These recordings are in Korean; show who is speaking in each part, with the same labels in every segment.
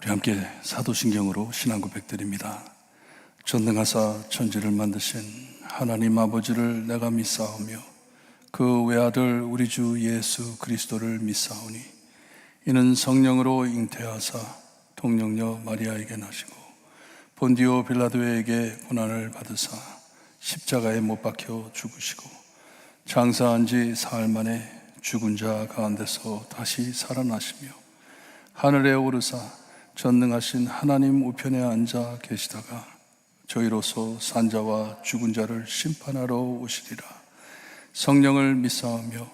Speaker 1: 우리 함께 사도신경으로 신앙 고백드립니다. 전능하사 천지를 만드신 하나님 아버지를 내가 믿사오며 그 외아들 우리 주 예수 그리스도를 믿사오니 이는 성령으로 잉태하사 동정녀 마리아에게 나시고 본디오 빌라도에게 고난을 받으사 십자가에 못 박혀 죽으시고 장사한 지 사흘 만에 죽은 자 가운데서 다시 살아나시며 하늘에 오르사 전능하신 하나님 우편에 앉아 계시다가 저희로서 산자와 죽은 자를 심판하러 오시리라. 성령을 믿사오며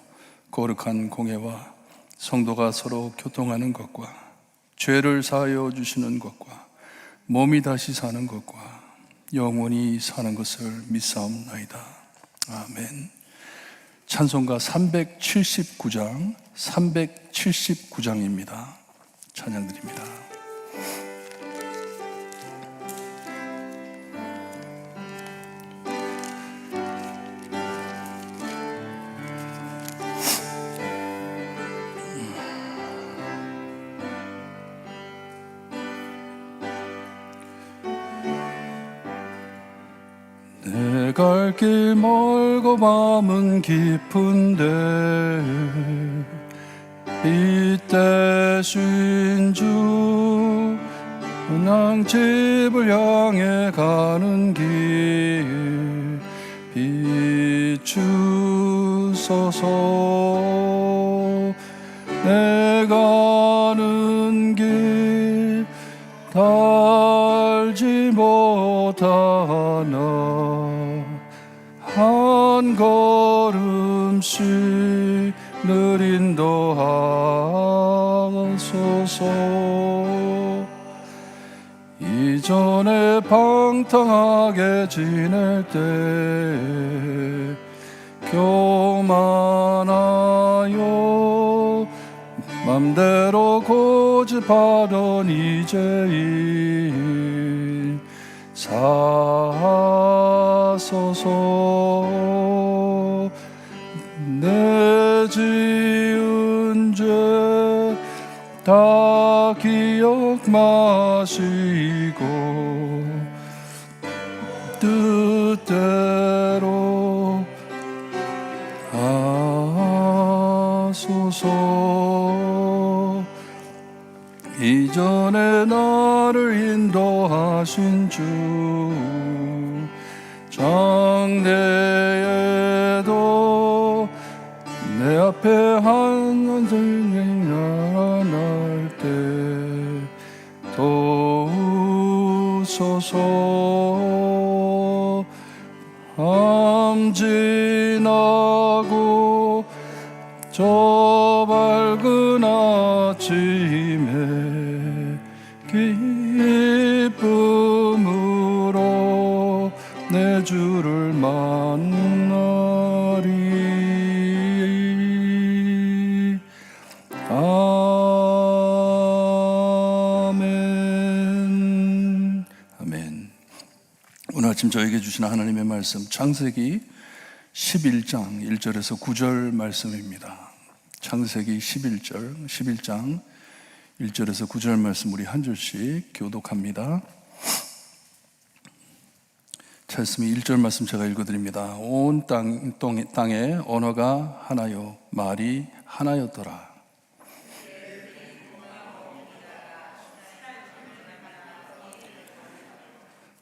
Speaker 1: 거룩한 공회와 성도가 서로 교통하는 것과 죄를 사하여 주시는 것과 몸이 다시 사는 것과 영원히 사는 것을 믿사옵나이다. 아멘. 찬송가 379장입니다. 찬양드립니다. 내 갈 길 멀고 밤은 깊은데 이때 쉰 주 은왕집을 향해 가는 길 비추소서. 내 가는 길 달지 못하나 한 걸음씩 늘 인도하소서. 이전에 방탕하게 지낼 때 교만하여 맘대로 고집하던 이제일 사소서. 내 지은 죄 다 기억 마시고 뜻대로 하소서. 이전에 나를 인도하신 주 장대에도 내 앞에 한 들이 나날 때 도우소서. 밤 지나고 저 밝은 아침에 기쁨으로 내 주를 만나리. 아멘. 아멘. 오늘 아침 저에게 주신 하나님의 말씀 창세기 11장 1절에서 9절 말씀입니다. 창세기 11장 1절에서 9절 말씀 우리 한 절씩 교독합니다. 찾으시면 1절 말씀 제가 읽어드립니다. 온 땅에 언어가 하나요 말이 하나였더라.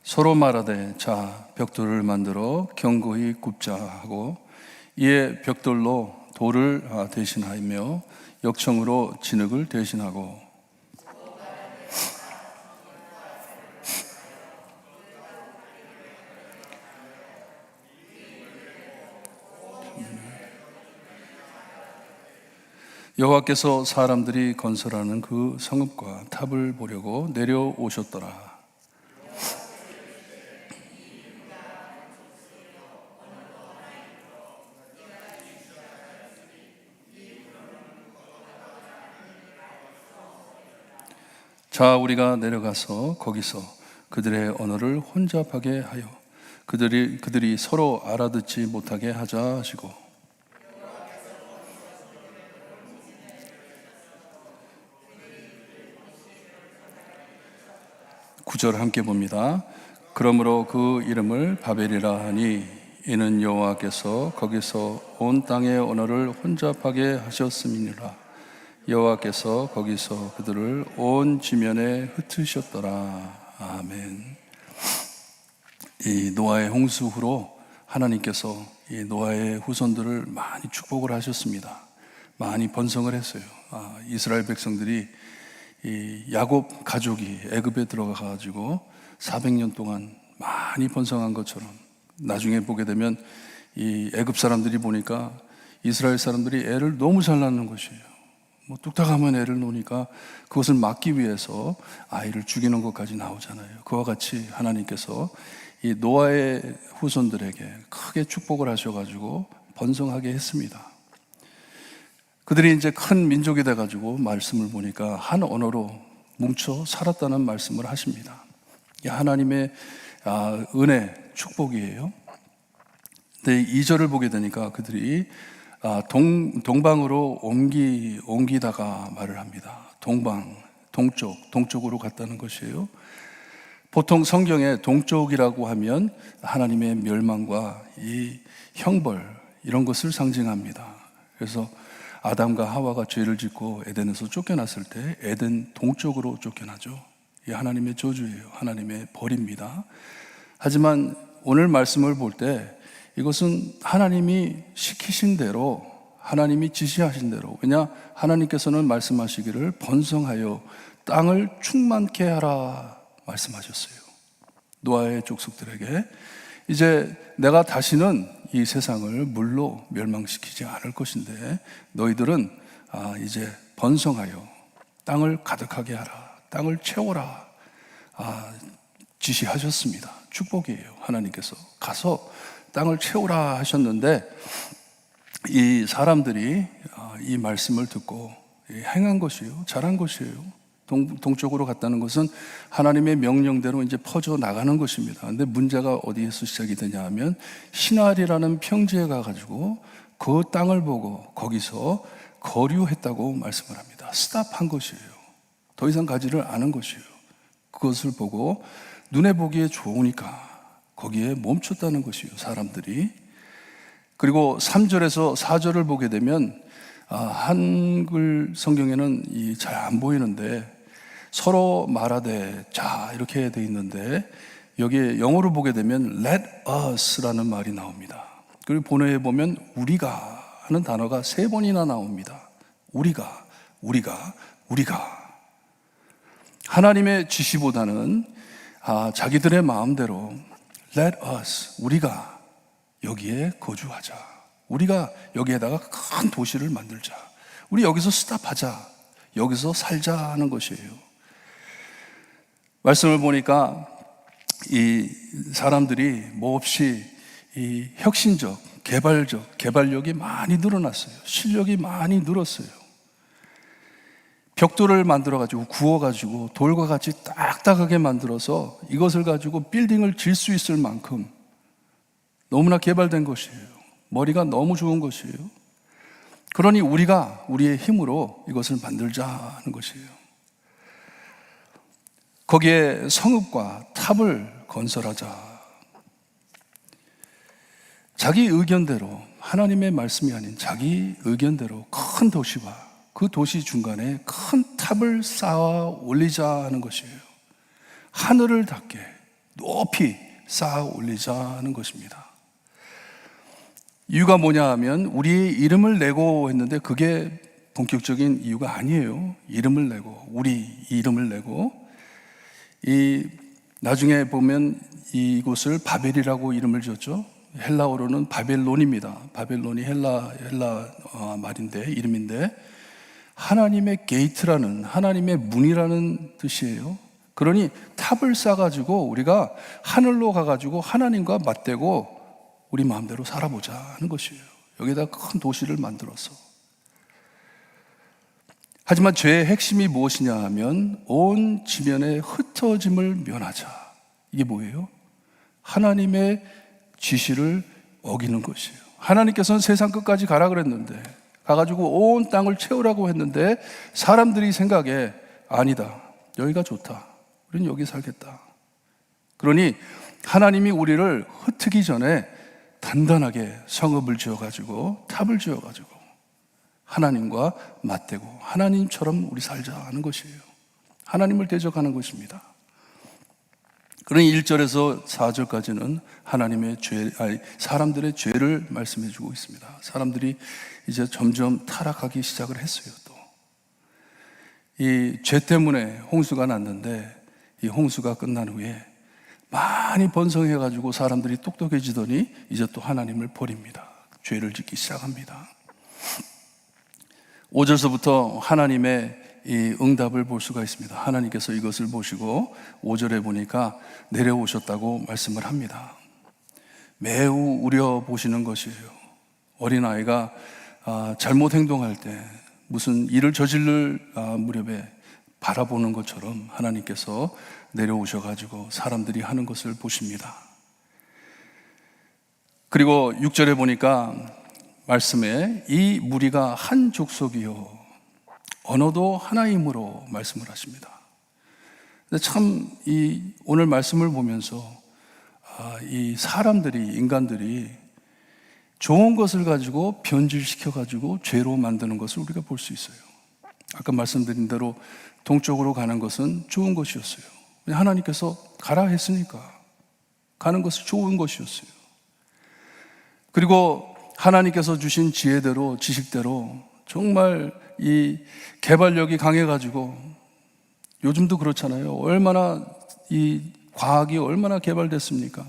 Speaker 1: 서로 말하되 자 벽돌을 만들어 견고히 굽자 하고 이에 벽돌로 돌을 대신하며 역청으로 진흙을 대신하고 여호와께서 사람들이 건설하는 그 성읍과 탑을 보려고 내려오셨더라. 자 우리가 내려가서 거기서 그들의 언어를 혼잡하게 하여 그들이 서로 알아듣지 못하게 하자 하시고 9절 함께 봅니다. 그러므로 그 이름을 바벨이라 하니 이는 여호와께서 거기서 온 땅의 언어를 혼잡하게 하셨음이니라. 여호와께서 거기서 그들을 온 지면에 흩으셨더라. 아멘. 이 노아의 홍수 후로 하나님께서 이 노아의 후손들을 많이 축복을 하셨습니다. 많이 번성을 했어요. 이스라엘 백성들이 이 야곱 가족이 애굽에 들어가 가지고 400년 동안 많이 번성한 것처럼 나중에 보게 되면 이 애굽 사람들이 보니까 이스라엘 사람들이 애를 너무 잘 낳는 것이에요. 뭐 뚝딱하면 애를 놓으니까 그것을 막기 위해서 아이를 죽이는 것까지 나오잖아요. 그와 같이 하나님께서 이 노아의 후손들에게 크게 축복을 하셔가지고 번성하게 했습니다. 그들이 이제 큰 민족이 돼가지고 말씀을 보니까 한 언어로 뭉쳐 살았다는 말씀을 하십니다. 하나님의 은혜, 축복이에요. 근데 2절을 보게 되니까 그들이 동방으로 옮기다가 말을 합니다. 동쪽으로 갔다는 것이에요. 보통 성경에 동쪽이라고 하면 하나님의 멸망과 이 형벌 이런 것을 상징합니다. 그래서 아담과 하와가 죄를 짓고 에덴에서 쫓겨났을 때 에덴 동쪽으로 쫓겨나죠. 이 하나님의 저주예요. 하나님의 벌입니다. 하지만 오늘 말씀을 볼 때 이것은 하나님이 시키신 대로, 하나님이 지시하신 대로, 왜냐 하나님께서는 말씀하시기를 번성하여 땅을 충만케 하라 말씀하셨어요. 노아의 족속들에게 이제 내가 다시는 이 세상을 물로 멸망시키지 않을 것인데 너희들은 이제 번성하여 땅을 가득하게 하라, 땅을 채워라 지시하셨습니다. 축복이에요. 하나님께서 가서 땅을 채우라 하셨는데 이 사람들이 이 말씀을 듣고 행한 것이에요. 잘한 것이에요. 동쪽으로 갔다는 것은 하나님의 명령대로 이제 퍼져 나가는 것입니다. 그런데 문제가 어디에서 시작이 되냐 하면 시날이라는 평지에 가가지고 그 땅을 보고 거기서 거류했다고 말씀을 합니다. 스탑한 것이에요. 더 이상 가지를 않은 것이에요. 그것을 보고 눈에 보기에 좋으니까 거기에 멈췄다는 것이에요, 사람들이. 그리고 3절에서 4절을 보게 되면 한글 성경에는 잘 안 보이는데 서로 말하되 자 이렇게 돼 있는데 여기에 영어로 보게 되면 let us라는 말이 나옵니다. 그리고 본어에 보면 우리가 하는 단어가 3번이나 나옵니다. 우리가 하나님의 지시보다는 자기들의 마음대로 let us, 우리가 여기에 거주하자, 우리가 여기에다가 큰 도시를 만들자, 우리 여기서 스탑하자, 여기서 살자 하는 것이에요. 말씀을 보니까 이 사람들이 몹시 이 혁신적, 개발력이 많이 늘어났어요. 실력이 많이 늘었어요. 벽돌을 만들어가지고 구워가지고 돌과 같이 딱딱하게 만들어서 이것을 가지고 빌딩을 질 수 있을 만큼 너무나 개발된 것이에요. 머리가 너무 좋은 것이에요. 그러니 우리가 우리의 힘으로 이것을 만들자 하는 것이에요. 거기에 성읍과 탑을 건설하자. 자기 의견대로, 하나님의 말씀이 아닌 자기 의견대로 큰 도시와 그 도시 중간에 큰 탑을 쌓아 올리자 하는 것이에요. 하늘을 닿게 높이 쌓아 올리자 하는 것입니다. 이유가 뭐냐 하면 우리의 이름을 내고 했는데 그게 본격적인 이유가 아니에요. 이름을 내고, 우리 이름을 내고, 나중에 보면 이곳을 바벨이라고 이름을 지었죠. 헬라어로는 바벨론입니다. 바벨론이 헬라 말인데, 이름인데 하나님의 게이트라는, 하나님의 문이라는 뜻이에요. 그러니 탑을 쌓아가지고 우리가 하늘로 가가지고 하나님과 맞대고 우리 마음대로 살아보자 하는 것이에요. 여기다 큰 도시를 만들어서. 하지만 죄의 핵심이 무엇이냐 하면 온 지면에 흩어짐을 면하자. 이게 뭐예요? 하나님의 지시를 어기는 것이에요. 하나님께서는 세상 끝까지 가라 그랬는데, 가가지고 온 땅을 채우라고 했는데 사람들이 생각에 아니다, 여기가 좋다, 우리는 여기 살겠다. 그러니 하나님이 우리를 흩트기 전에 단단하게 성읍을 지어가지고 탑을 지어가지고 하나님과 맞대고 하나님처럼 우리 살자 하는 것이에요. 하나님을 대적하는 것입니다. 그러니 1절에서 4절까지는 사람들의 죄를 말씀해 주고 있습니다. 사람들이 이제 점점 타락하기 시작을 했어요. 또 이 죄 때문에 홍수가 났는데 이 홍수가 끝난 후에 많이 번성해가지고 사람들이 똑똑해지더니 이제 또 하나님을 버립니다. 죄를 짓기 시작합니다. 5절서부터 하나님의 이 응답을 볼 수가 있습니다. 하나님께서 이것을 보시고 5절에 보니까 내려오셨다고 말씀을 합니다. 매우 우려 보시는 것이에요. 어린아이가 잘못 행동할 때 무슨 일을 저지를 무렵에 바라보는 것처럼 하나님께서 내려오셔가지고 사람들이 하는 것을 보십니다. 그리고 6절에 보니까 말씀에 이 무리가 한 족속이요 언어도 하나임으로 말씀을 하십니다. 근데 참 오늘 말씀을 보면서 이 인간들이 좋은 것을 가지고 변질시켜 가지고 죄로 만드는 것을 우리가 볼 수 있어요. 아까 말씀드린 대로 동쪽으로 가는 것은 좋은 것이었어요. 하나님께서 가라 했으니까 가는 것이 좋은 것이었어요. 그리고 하나님께서 주신 지혜대로 지식대로 정말 이 개발력이 강해가지고 요즘도 그렇잖아요. 얼마나 이 과학이 얼마나 개발됐습니까?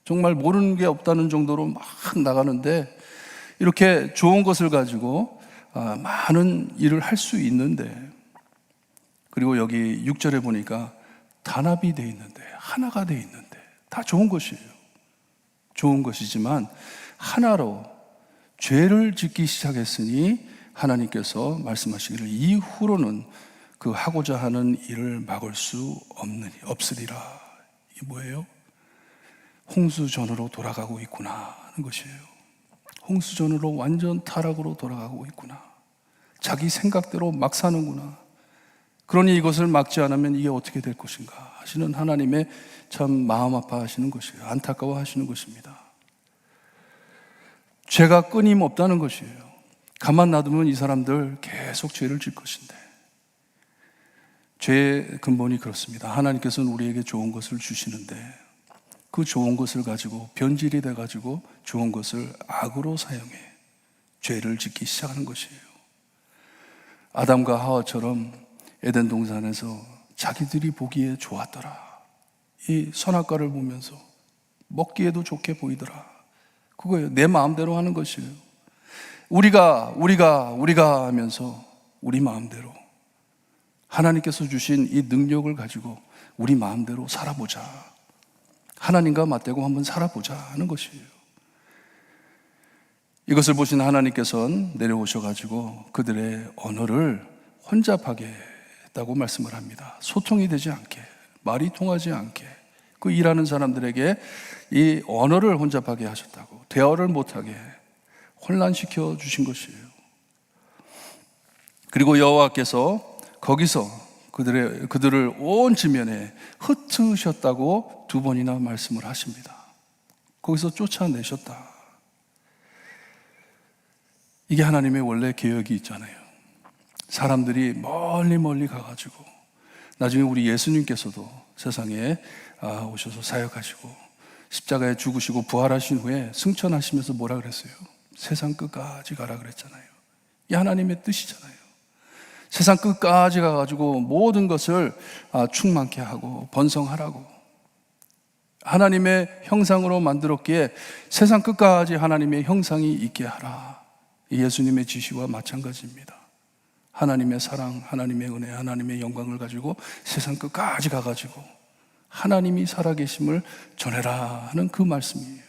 Speaker 1: 정말 모르는 게 없다는 정도로 막 나가는데 이렇게 좋은 것을 가지고 많은 일을 할 수 있는데, 그리고 여기 6절에 보니까 단합이 돼 있는데 하나가 돼 있는데 다 좋은 것이에요. 좋은 것이지만 하나로 죄를 짓기 시작했으니 하나님께서 말씀하시기를 이후로는 그 하고자 하는 일을 막을 수 없으리라. 이게 뭐예요? 홍수전으로 돌아가고 있구나 하는 것이에요. 홍수전으로 완전 타락으로 돌아가고 있구나. 자기 생각대로 막 사는구나. 그러니 이것을 막지 않으면 이게 어떻게 될 것인가 하시는 하나님의 참 마음 아파하시는 것이에요. 안타까워하시는 것입니다. 죄가 끊임없다는 것이에요. 가만 놔두면 이 사람들 계속 죄를 질 것인데, 죄의 근본이 그렇습니다. 하나님께서는 우리에게 좋은 것을 주시는데 그 좋은 것을 가지고 변질이 돼가지고 좋은 것을 악으로 사용해 죄를 짓기 시작하는 것이에요. 아담과 하와처럼 에덴 동산에서 자기들이 보기에 좋았더라. 이 선악과를 보면서 먹기에도 좋게 보이더라. 그거예요. 내 마음대로 하는 것이에요. 우리가 하면서 우리 마음대로 하나님께서 주신 이 능력을 가지고 우리 마음대로 살아보자. 하나님과 맞대고 한번 살아보자 하는 것이에요. 이것을 보신 하나님께서는 내려오셔가지고 그들의 언어를 혼잡하게 했다고 말씀을 합니다. 소통이 되지 않게, 말이 통하지 않게, 그 일하는 사람들에게 이 언어를 혼잡하게 하셨다고, 대화를 못하게 혼란시켜 주신 것이에요. 그리고 여호와께서 거기서 그들을 온 지면에 흩으셨다고 2번이나 말씀을 하십니다. 거기서 쫓아내셨다. 이게 하나님의 원래 계획이 있잖아요. 사람들이 멀리 가가지고 나중에 우리 예수님께서도 세상에 오셔서 사역하시고 십자가에 죽으시고 부활하신 후에 승천하시면서 뭐라 그랬어요? 세상 끝까지 가라 그랬잖아요. 이 하나님의 뜻이잖아요. 세상 끝까지 가가지고 모든 것을 충만케 하고 번성하라고, 하나님의 형상으로 만들었기에 세상 끝까지 하나님의 형상이 있게 하라. 예수님의 지시와 마찬가지입니다. 하나님의 사랑, 하나님의 은혜, 하나님의 영광을 가지고 세상 끝까지 가가지고 하나님이 살아계심을 전해라 하는 그 말씀이에요.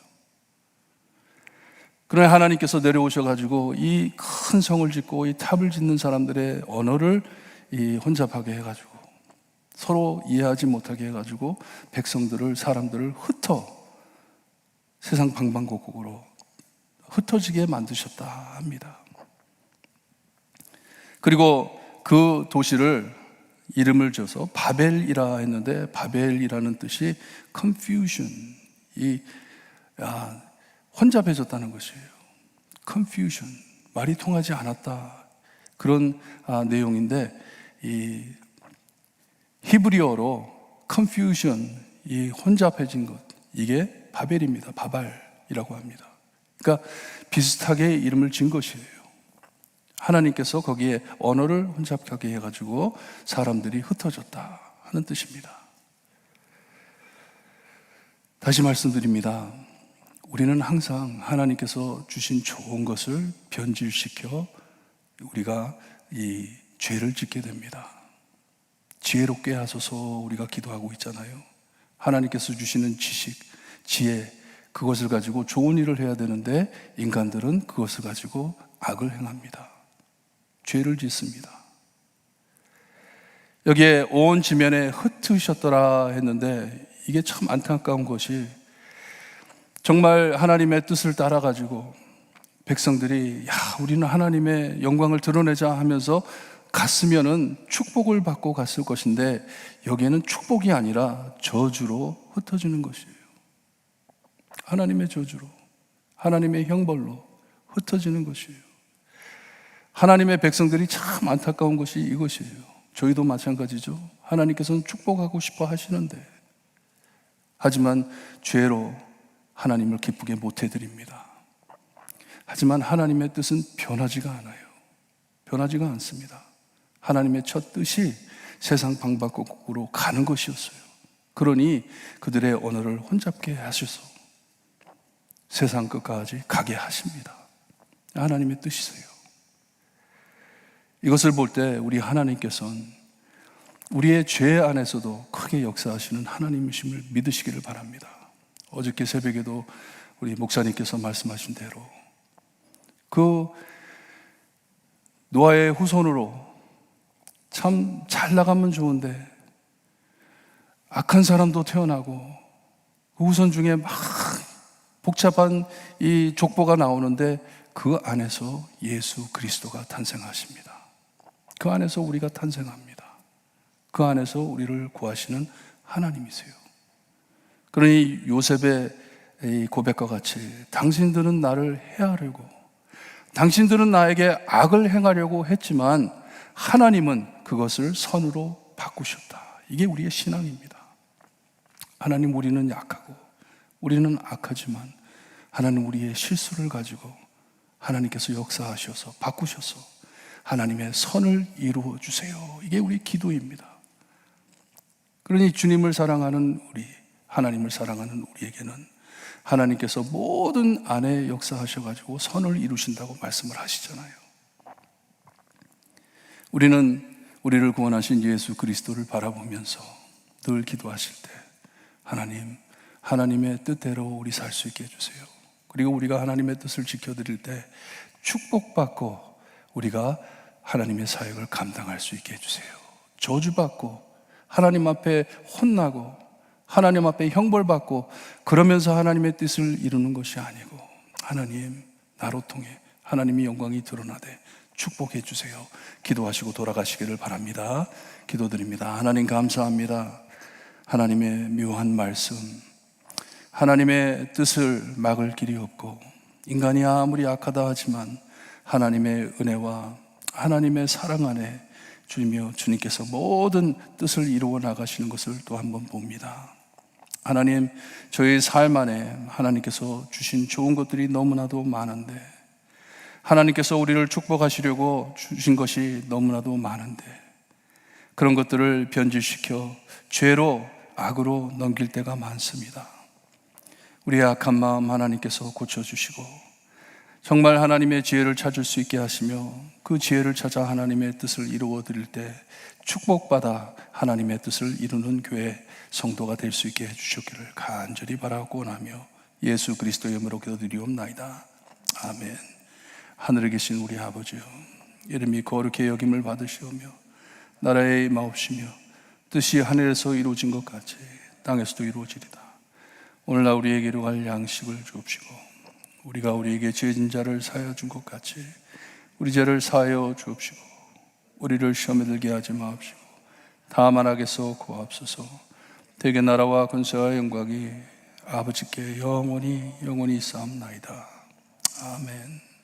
Speaker 1: 그러나 하나님께서 내려오셔가지고 이 큰 성을 짓고 이 탑을 짓는 사람들의 언어를 혼잡하게 해가지고 서로 이해하지 못하게 해가지고 사람들을 세상 방방곡곡으로 흩어지게 만드셨다 합니다. 그리고 그 도시를 이름을 줘서 바벨이라 했는데 바벨이라는 뜻이 confusion, 혼잡해졌다는 것이에요. confusion, 말이 통하지 않았다. 그런 내용인데 이 히브리어로 confusion, 이 혼잡해진 것, 이게 바벨입니다. 바발이라고 합니다. 그러니까 비슷하게 이름을 진 것이에요. 하나님께서 거기에 언어를 혼잡하게 해가지고 사람들이 흩어졌다 하는 뜻입니다. 다시 말씀드립니다. 우리는 항상 하나님께서 주신 좋은 것을 변질시켜 우리가 이 죄를 짓게 됩니다. 지혜롭게 하소서 우리가 기도하고 있잖아요. 하나님께서 주시는 지식, 지혜, 그것을 가지고 좋은 일을 해야 되는데 인간들은 그것을 가지고 악을 행합니다. 죄를 짓습니다. 여기에 온 지면에 흩으셨더라 했는데 이게 참 안타까운 것이 정말 하나님의 뜻을 따라가지고 백성들이 우리는 하나님의 영광을 드러내자 하면서 갔으면은 축복을 받고 갔을 것인데 여기에는 축복이 아니라 저주로 흩어지는 것이에요. 하나님의 저주로, 하나님의 형벌로 흩어지는 것이에요. 하나님의 백성들이 참 안타까운 것이 이것이에요. 저희도 마찬가지죠. 하나님께서는 축복하고 싶어 하시는데 하지만 죄로 하나님을 기쁘게 못 해드립니다. 하지만 하나님의 뜻은 변하지가 않아요. 변하지가 않습니다. 하나님의 첫 뜻이 세상 방법으로 가는 것이었어요. 그러니 그들의 언어를 혼잡게 하셔서 세상 끝까지 가게 하십니다. 하나님의 뜻이세요. 이것을 볼 때 우리 하나님께서는 우리의 죄 안에서도 크게 역사하시는 하나님이심을 믿으시기를 바랍니다. 어저께 새벽에도 우리 목사님께서 말씀하신 대로 그 노아의 후손으로 참 잘 나가면 좋은데 악한 사람도 태어나고 그 후손 중에 막 복잡한 이 족보가 나오는데 그 안에서 예수 그리스도가 탄생하십니다. 그 안에서 우리가 탄생합니다. 그 안에서 우리를 구하시는 하나님이세요. 그러니 요셉의 이 고백과 같이 당신들은 나를 해하려고, 당신들은 나에게 악을 행하려고 했지만 하나님은 그것을 선으로 바꾸셨다. 이게 우리의 신앙입니다. 하나님, 우리는 약하고 우리는 악하지만 하나님 우리의 실수를 가지고 하나님께서 역사하셔서 바꾸셔서 하나님의 선을 이루어 주세요. 이게 우리 기도입니다. 그러니 주님을 사랑하는 우리, 하나님을 사랑하는 우리에게는 하나님께서 모든 안에 역사하셔가지고 선을 이루신다고 말씀을 하시잖아요. 우리는 우리를 구원하신 예수 그리스도를 바라보면서 늘 기도하실 때 하나님, 하나님의 뜻대로 우리 살 수 있게 해주세요. 그리고 우리가 하나님의 뜻을 지켜드릴 때 축복받고 우리가 하나님의 사역을 감당할 수 있게 해주세요. 저주받고 하나님 앞에 혼나고 하나님 앞에 형벌받고 그러면서 하나님의 뜻을 이루는 것이 아니고 하나님, 나로 통해 하나님의 영광이 드러나되 축복해 주세요. 기도하시고 돌아가시기를 바랍니다. 기도드립니다. 하나님 감사합니다. 하나님의 묘한 말씀, 하나님의 뜻을 막을 길이 없고 인간이 아무리 악하다 하지만 하나님의 은혜와 하나님의 사랑 안에 주이며 주님께서 모든 뜻을 이루어 나가시는 것을 또 한번 봅니다. 하나님, 저희 삶 안에 하나님께서 주신 좋은 것들이 너무나도 많은데 하나님께서 우리를 축복하시려고 주신 것이 너무나도 많은데 그런 것들을 변질시켜 죄로 악으로 넘길 때가 많습니다. 우리의 악한 마음 하나님께서 고쳐주시고 정말 하나님의 지혜를 찾을 수 있게 하시며 그 지혜를 찾아 하나님의 뜻을 이루어 드릴 때 축복받아 하나님의 뜻을 이루는 교회 성도가 될 수 있게 해주셨기를 간절히 바라고 원하며 예수 그리스도의 이름으로 기도드리옵나이다. 아멘. 하늘에 계신 우리 아버지여, 이름이 거룩히 여김을 받으시오며 나라의 마옵시며 뜻이 하늘에서 이루어진 것 같이 땅에서도 이루어지리다. 오늘날 우리에게 이루갈 양식을 주옵시고 우리가 우리에게 죄진 자를 사하여 준 것 같이 우리 죄를 사하여 주옵시고 우리를 시험에 들게 하지 마옵시고 다만하게서 구하옵소서. 대개 나라와 권세와 영광이 아버지께 영원히 있사옵나이다. 아멘.